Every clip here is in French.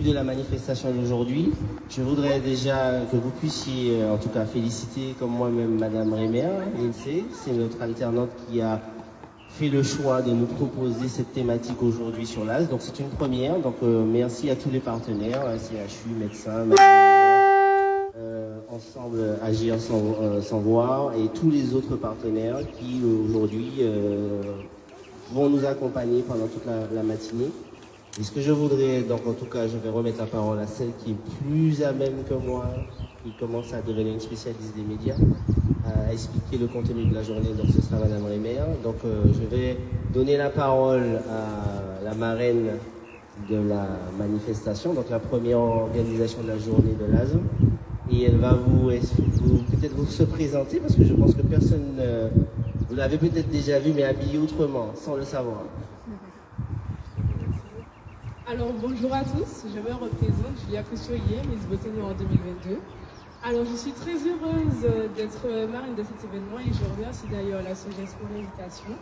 de la manifestation d'aujourd'hui. Je voudrais déjà que vous puissiez, en tout cas, féliciter comme moi-même Madame Rémer, Lindsay. C'est notre alternante qui a fait le choix de nous proposer cette thématique aujourd'hui sur l'AS. Donc c'est une première. Donc merci à tous les partenaires, CHU, médecins, ensemble Agir sans voir et tous les autres partenaires qui aujourd'hui vont nous accompagner pendant toute la matinée. Et ce que je voudrais, donc en tout cas, je vais remettre la parole à celle qui est plus à même que moi, qui commence à devenir une spécialiste des médias, à expliquer le contenu de la journée. Donc ce sera Madame Rémer. Donc je vais donner la parole à la marraine de la manifestation, donc la première organisation de la journée de l'ASE. Et elle va peut-être vous se présenter, parce que je pense que personne, vous l'avez peut-être déjà vu, mais habillé autrement, sans le savoir. Alors bonjour à tous, je me représente Julia Coussoyer, Miss Beauté Noire 2022. Alors je suis très heureuse d'être marraine de cet événement et je remercie d'ailleurs la SOGES pour l'invitation.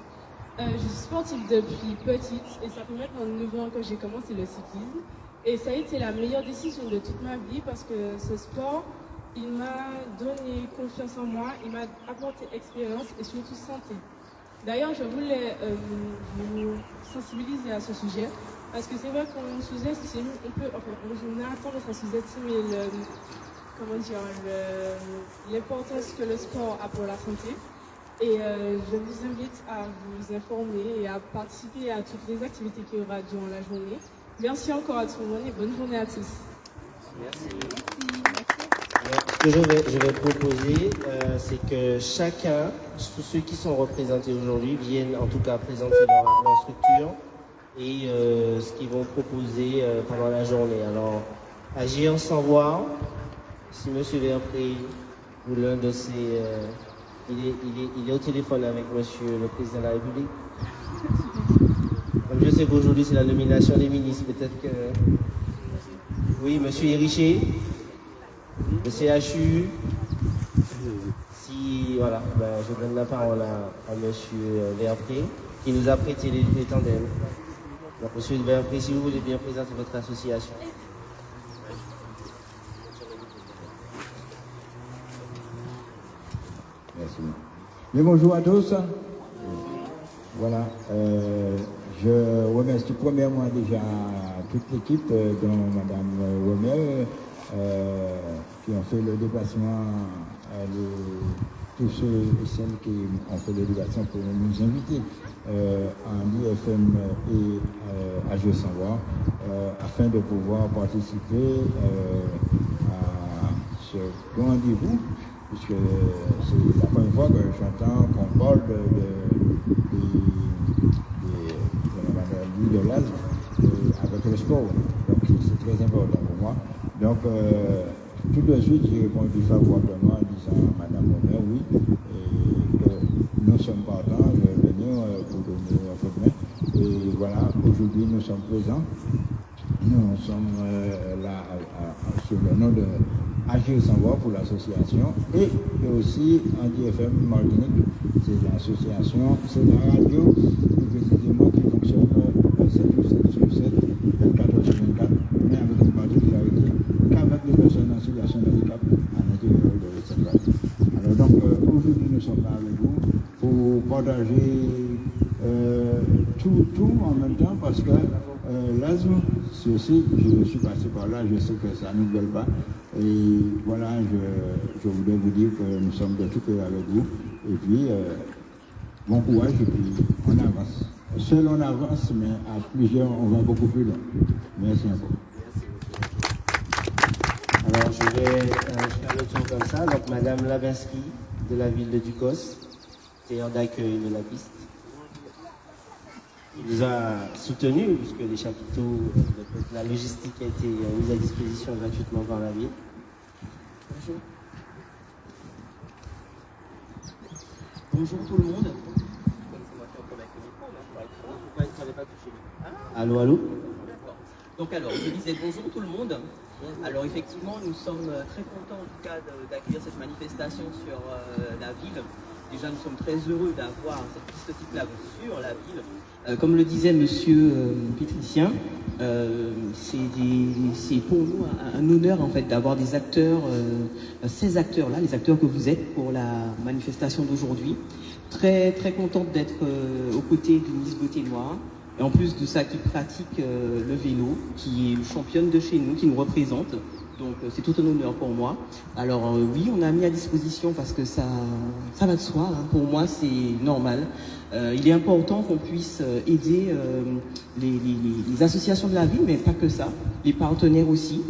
Je suis sportive depuis petite et ça fait maintenant 9 ans que j'ai commencé le cyclisme. Et ça a été la meilleure décision de toute ma vie parce que ce sport, il m'a donné confiance en moi, il m'a apporté expérience et surtout santé. D'ailleurs, je voulais vous sensibiliser à ce sujet. Parce que c'est vrai qu'on sous-estime, on a tendance à sous-estimer l'importance que le sport a pour la santé. Et je vous invite à vous informer et à participer à toutes les activités qu'il y aura durant la journée. Merci encore à tout le monde et bonne journée à tous. Merci. Ce que je vais proposer, c'est que chacun, tous ceux qui sont représentés aujourd'hui, viennent en tout cas présenter leur structure et ce qu'ils vont proposer pendant la journée. Alors, Agir sans voir, si M. Verpré ou l'un de ses... il est au téléphone avec M. le Président de la République. Comme je sais qu'aujourd'hui c'est la nomination des ministres, peut-être que... Oui, M. Hériché, le CHU. Si, voilà, je donne la parole à M. Verpré, qui nous a prêté les tandems. Donc, M. Verpré, si vous voulez bien présenter votre association. Merci. Bien, bonjour à tous. Voilà, je remercie premièrement déjà toute l'équipe, dont Mme Rommel, qui ont fait le déplacement, tous ceux et celles qui ont fait le déplacement pour nous inviter en IFM et à Jeux sans voir, afin de pouvoir participer à ce rendez-vous, puisque c'est la première fois que j'entends qu'on parle de l'âge avec le sport. Donc c'est très important pour moi. Donc tout de suite j'ai répondu favorablement en disant à Mme Romer, oui, et que nous sommes partants de venir pour donner un coup de main. Et voilà, aujourd'hui nous sommes présents. Nous sommes là sur le nom de Agir sans voir pour l'association et aussi Anti-FM Martinique. C'est l'association, c'est la radio précisément qui fonctionne 7 sur 7, 24 sur 24, mais avec une particularité qu'avec les personnes en situation de handicap à l'intérieur de cette radio. Alors donc aujourd'hui nous sommes là avec vous pour partager tout en même temps parce que l'asthme, ceci, je suis passé par là, je sais que ça ne nous gueule pas. Et voilà, je voulais vous dire que nous sommes de tout cœur avec vous. Et puis, bon courage et puis on avance. Seul on avance, mais à plusieurs, on va beaucoup plus loin. Merci encore. Alors, je vais faire le tour comme ça. Donc, Madame Lavinsky, de la ville de Ducos, terre d'accueil de la piste. Il nous a soutenus, puisque les chapiteaux, la logistique a été mise à disposition gratuitement par la ville. Bonjour. Bonjour tout le monde. Allô, allô. Donc alors, je disais bonjour tout le monde. Alors effectivement, nous sommes très contents en tout cas d'accueillir cette manifestation sur la ville. Déjà, nous sommes très heureux d'avoir cette piste cyclable sur la ville. Comme le disait Monsieur Pétricien, c'est pour nous un honneur en fait d'avoir des acteurs, ces acteurs-là, les acteurs que vous êtes pour la manifestation d'aujourd'hui. Très très contente d'être aux côtés d'une Miss Beauté Noire. Et en plus de ça, qui pratique le vélo, qui est championne de chez nous, qui nous représente. Donc c'est tout un honneur pour moi. Alors oui, on a mis à disposition parce que ça va de soi. Hein. Pour moi, c'est normal. Il est important qu'on puisse aider les associations de la ville, mais pas que ça. Les partenaires aussi,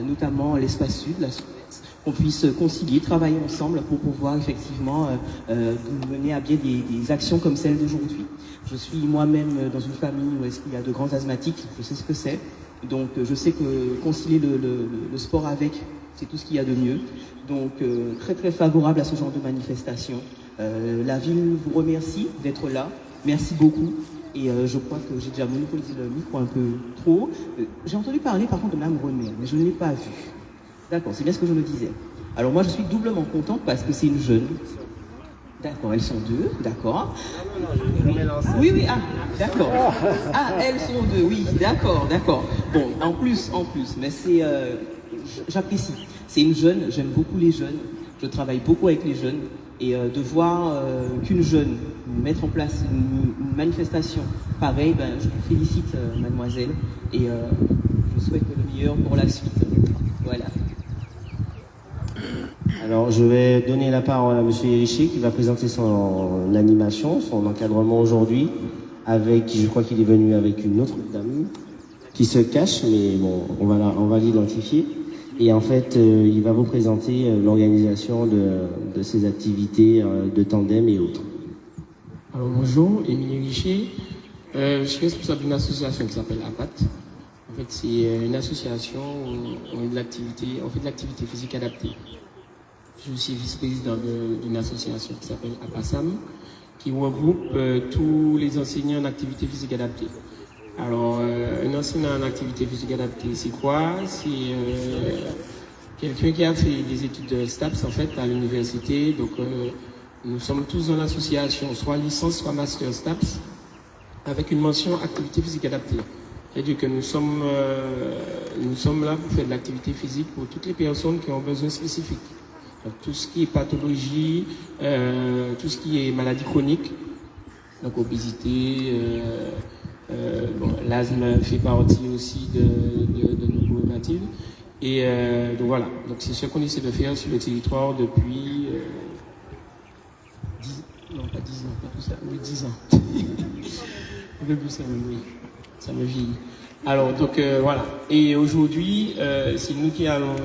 notamment l'Espace Sud, la SOEX, qu'on puisse concilier, travailler ensemble pour pouvoir effectivement mener à bien des actions comme celle d'aujourd'hui. Je suis moi-même dans une famille où il y a de grands asthmatiques, je sais ce que c'est. Donc je sais que concilier le sport avec, c'est tout ce qu'il y a de mieux. Donc très très favorable à ce genre de manifestation. La ville vous remercie d'être là. Merci beaucoup. Et je crois que j'ai déjà monopolisé le micro un peu trop. J'ai entendu parler par contre de Mme René, mais je ne l'ai pas vue. D'accord, c'est bien ce que je me disais. Alors moi je suis doublement contente parce que c'est une jeune. D'accord, elles sont deux, d'accord. Oui, oui, ah, d'accord. Ah, elles sont deux, oui, d'accord. Bon, en plus, mais c'est, j'apprécie. C'est une jeune, j'aime beaucoup les jeunes, je travaille beaucoup avec les jeunes, et de voir qu'une jeune mettre en place une manifestation pareille, ben, je vous félicite, mademoiselle, et je souhaite le meilleur pour la suite. Voilà. Alors, je vais donner la parole à M. Hérichet qui va présenter son animation, son encadrement aujourd'hui, avec, je crois qu'il est venu avec une autre dame qui se cache, mais bon, on va l'identifier. Et en fait, il va vous présenter l'organisation de ces activités de tandem et autres. Alors bonjour, Émile Hérichet. Je suis responsable d'une association qui s'appelle APAT. En fait, c'est une association où on fait de l'activité physique adaptée. Je suis vice-président d'une association qui s'appelle APASAM, qui regroupe tous les enseignants en activité physique adaptée. Alors, un enseignant en activité physique adaptée, c'est quoi? C'est quelqu'un qui a fait des études de STAPS, en fait, à l'université. Donc, nous sommes tous dans l'association, soit licence, soit master STAPS, avec une mention activité physique adaptée. C'est-à-dire que nous sommes là pour faire de l'activité physique pour toutes les personnes qui ont besoin spécifiques. Donc, tout ce qui est pathologie, tout ce qui est maladie chronique, donc obésité, l'asthme fait partie aussi de nos problématiques. Et donc voilà, donc c'est ce qu'on essaie de faire sur le territoire depuis 10 ans, pas tout ça, oui 10 ans. Un peu plus ça me vieillit. Ça me vieillit. Alors donc voilà. Et aujourd'hui, c'est nous qui allons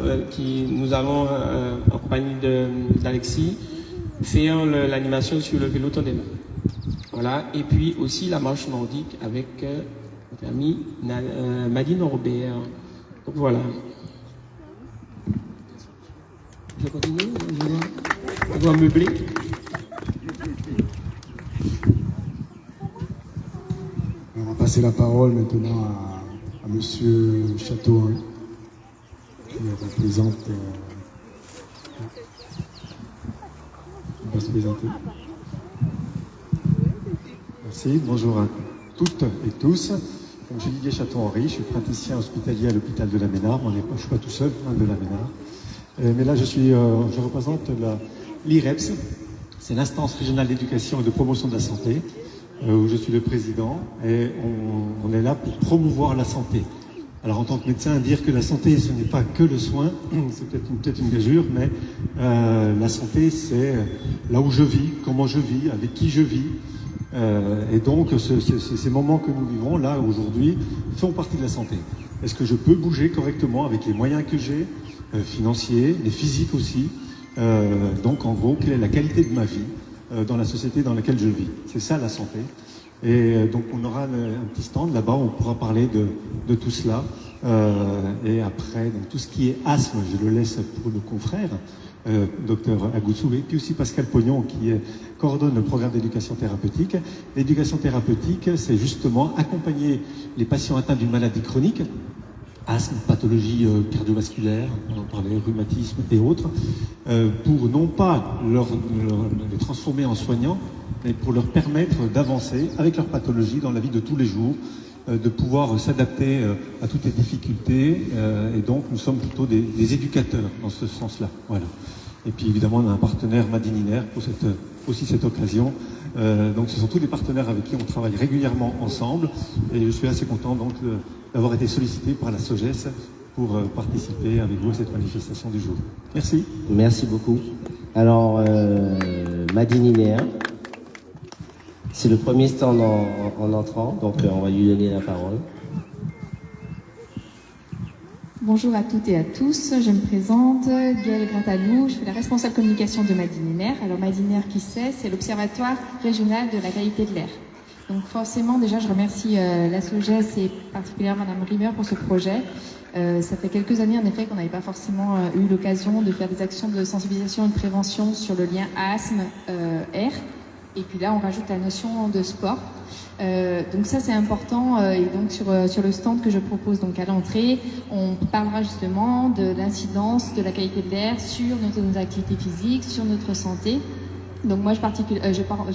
en compagnie d'Alexis faire l'animation sur le vélo tandem. Voilà. Et puis aussi la marche nordique avec notre amie Madine Robert. Donc voilà. Je continue. Je dois meubler. On va passer la parole maintenant à Monsieur Château, qui représente. On va se présenter. Merci, bonjour à toutes et tous. Donc, je suis Didier Château-Henri, je suis praticien hospitalier à l'hôpital de la Ménard. Je ne suis pas tout seul, de la Ménard. Mais là, je représente l'IREPS, c'est l'instance régionale d'éducation et de promotion de la santé, où je suis le président, et on est là pour promouvoir la santé. Alors en tant que médecin, dire que la santé, ce n'est pas que le soin, c'est peut-être une gageure, mais la santé, c'est là où je vis, comment je vis, avec qui je vis. Et donc, ces moments que nous vivons, là, aujourd'hui, font partie de la santé. Est-ce que je peux bouger correctement avec les moyens que j'ai, financiers, les physiques aussi. Donc, en gros, quelle est la qualité de ma vie dans la société dans laquelle je vis? C'est ça, la santé. Et donc, on aura un petit stand là-bas, on pourra parler de tout cela. Et après, donc, tout ce qui est asthme, je le laisse pour le confrère, docteur Agoutsou, et puis aussi Pascal Pognon, qui coordonne le programme d'éducation thérapeutique. L'éducation thérapeutique, c'est justement accompagner les patients atteints d'une maladie chronique, asthme, pathologie cardiovasculaire, on en parlait, rhumatisme et autres, pour non pas les transformer en soignants, mais pour leur permettre d'avancer avec leur pathologie dans la vie de tous les jours, de pouvoir s'adapter à toutes les difficultés. Et donc, nous sommes plutôt des éducateurs dans ce sens-là. Voilà. Et puis, évidemment, on a un partenaire Madininer pour aussi cette occasion. Donc, ce sont tous les partenaires avec qui on travaille régulièrement ensemble. Et je suis assez content donc d'avoir été sollicité par la SOGES pour participer avec vous à cette manifestation du jour. Merci. Merci beaucoup. Alors, Madininer, c'est le premier stand en entrant, donc on va lui donner la parole. Bonjour à toutes et à tous, je me présente, Gaëlle Gratalou, je suis la responsable communication de Madininer. Alors Madininer, qui c'est l'Observatoire régional de la qualité de l'air. Donc forcément, déjà, je remercie la SOGES et particulièrement Madame Rimmer pour ce projet. Ça fait quelques années, en effet, qu'on n'avait pas forcément eu l'occasion de faire des actions de sensibilisation et de prévention sur le lien asthme-air. Et puis là, on rajoute la notion de sport. Donc ça, c'est important. Et donc sur le stand que je propose donc à l'entrée, on parlera justement de l'incidence de la qualité de l'air sur nos activités physiques, sur notre santé. Donc moi, je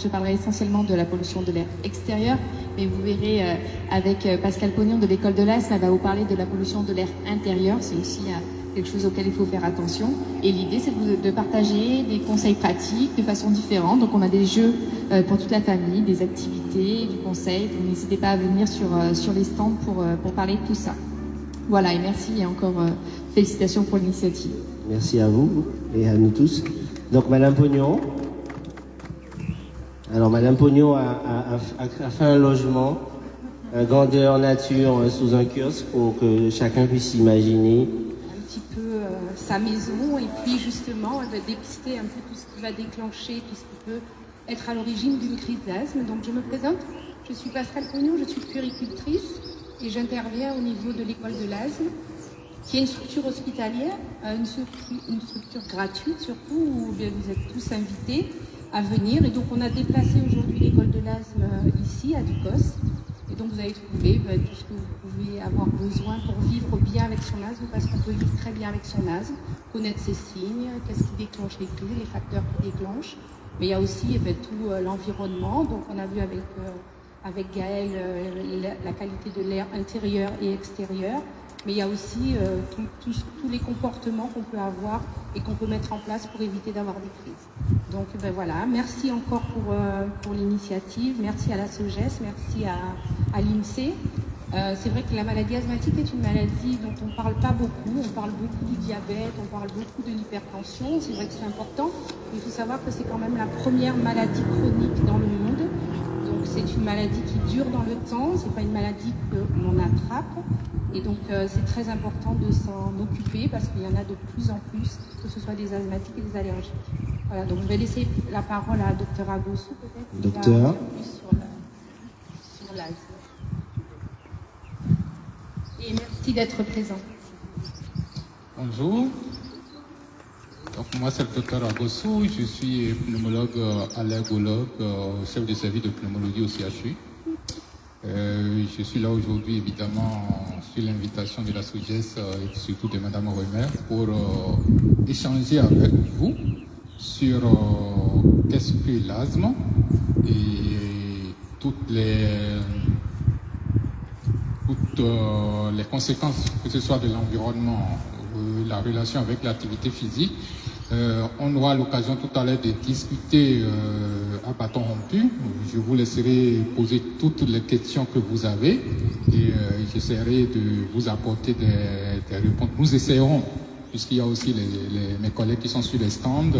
parlerai essentiellement de la pollution de l'air extérieur, mais vous verrez avec Pascal Pognon de l'école de l'asthme, elle va vous parler de la pollution de l'air intérieur. C'est aussi quelque chose auquel il faut faire attention. Et l'idée, c'est de partager des conseils pratiques de façon différente. Donc on a des jeux pour toute la famille, des activités, du conseil. Donc n'hésitez pas à venir sur les stands pour parler de tout ça. Voilà, et merci et encore félicitations pour l'initiative. Merci à vous et à nous tous. Donc Madame Pognon. Alors, Madame Pognon a fait un logement, grandeur nature, sous un kiosque pour que chacun puisse imaginer. Un petit peu sa maison et puis justement, elle va dépister un peu tout ce qui va déclencher, tout ce qui peut être à l'origine d'une crise d'asthme. Donc, je me présente, je suis Pascal Pognon, je suis puéricultrice et j'interviens au niveau de l'école de l'asthme, qui est une structure hospitalière, une structure gratuite surtout, où bien, vous êtes tous invités à venir. Et donc on a déplacé aujourd'hui l'école de l'asthme ici à Ducos. Et donc vous allez trouver tout ce que vous pouvez avoir besoin pour vivre bien avec son asthme, parce qu'on peut vivre très bien avec son asthme, connaître ses signes, qu'est-ce qui déclenche les crises, les facteurs qui déclenchent. Mais il y a aussi tout l'environnement. Donc on a vu avec Gaëlle la qualité de l'air intérieur et extérieur. Mais il y a aussi tous les comportements qu'on peut avoir et qu'on peut mettre en place pour éviter d'avoir des crises. Donc voilà, merci encore pour l'initiative, merci à la SOGES, merci à l'INSEE. C'est vrai que la maladie asthmatique est une maladie dont on ne parle pas beaucoup. On parle beaucoup du diabète, on parle beaucoup de l'hypertension, c'est vrai que c'est important. Mais il faut savoir que c'est quand même la première maladie chronique dans le monde. Donc c'est une maladie qui dure dans le temps, c'est pas une maladie qu'on attrape. Et donc c'est très important de s'en occuper parce qu'il y en a de plus en plus, que ce soit des asthmatiques et des allergiques. Voilà, donc je vais laisser la parole à Dr Agossou peut-être. Docteur. Sur l'asthme. Et merci d'être présent. Bonjour. Donc moi c'est le docteur Agossou, je suis pneumologue allergologue, chef de service de pneumologie au CHU. Je suis là aujourd'hui évidemment sur l'invitation de la SOGES et surtout de Madame Rimmer pour échanger avec vous sur qu'est-ce que l'asthme et toutes les conséquences, que ce soit de l'environnement, la relation avec l'activité physique. On aura l'occasion tout à l'heure de discuter à bâton rompu. Je vous laisserai poser toutes les questions que vous avez et j'essaierai de vous apporter des réponses. Nous essayerons, puisqu'il y a aussi mes collègues qui sont sur les stands.